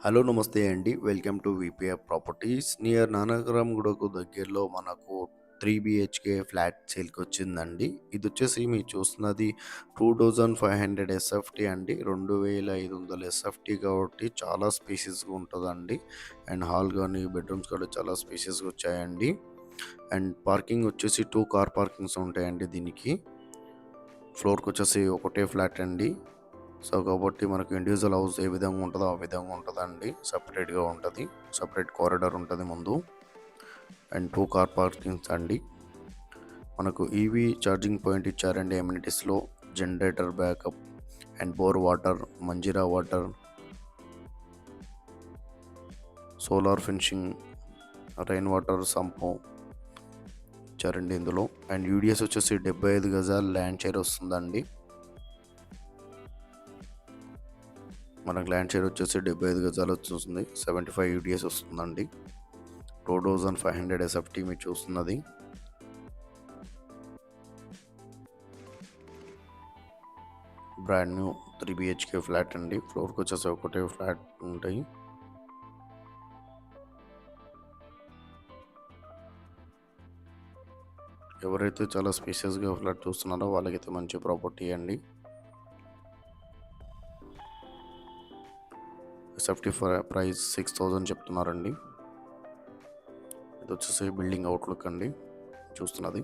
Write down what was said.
Hello నమస్తే అండి. Welcome to VPF properties. Near Nanakram గూడకు దగ్గరలో మనకు 3 బీహెచ్‌కే ఫ్లాట్ సేల్‌కొచ్చిందండి. ఇదొచ్చేసి మీరు చూస్తున్నది 2500 ఎస్ఎఫ్టీ అండి. 2500 ఎస్ఎఫ్టీ కాబట్టి చాలా స్పేషియస్‌గా ఉంటదండి. అండ్ హాల్ గాని, బెడ్‌రూమ్స్ కూడా చాలా స్పేషియస్‌గా వచ్చాయండి. అండ్ పార్కింగ్ వచ్చేసి 2 కార్ పార్కింగ్స్ ఉంటాయండి దీనికి. ఫ్లోర్‌కొచ్చేసి ఒకటే ఫ్లాట్ అండి. సో, కాబట్టి మనకు ఇండివిజువల్ హౌస్ ఏ విధంగా ఉంటదో ఆ విధంగా ఉంటదండి. సెపరేట్‌గా ఉంటది. సెపరేట్ కారిడార్ ఉంటది ముందు. అండ్ 2 కార్ పార్కింగ్స్ అండి. మనకు ఈవీ ఛార్జింగ్ పాయింట్ ఇచ్చారండి అమ్యూనిటీస్‌లో. Generator backup and bore water, Manjeera water, solar finishing, rain water sump ఇచ్చారండి ఇందులో. అండ్ యూడిఎస్ వచ్చేసి 75 గజాల ల్యాండ్ షేర్ వస్తుందండి. మనకు ల్యాండ్ షేర్ వచ్చేసి 75 గజాలు వచ్చేస్తుంది. 75 యూడిఎస్ వస్తుందండి. 2500 ఎస్ఎఫ్టీ మీరు చూస్తున్నది. బ్రాండ్ న్యూ 3 బీహెచ్‌కే ఫ్లాట్ అండి. ఫ్లోర్‌కొచ్చేసి ఒకటే ఫ్లాట్ ఉంటాయి. ఎవరైతే చాలా స్పేషియస్‌గా ఫ్లాట్ చూస్తున్నారో వాళ్ళకైతే మంచి ప్రాపర్టీ అండి. ఎస్ఎఫ్టీ ప్రైస్ 6000 చెప్తున్నారండి. ఇదొచ్చేసి బిల్డింగ్ అవుట్‌లుక్ అండి చూస్తున్నది.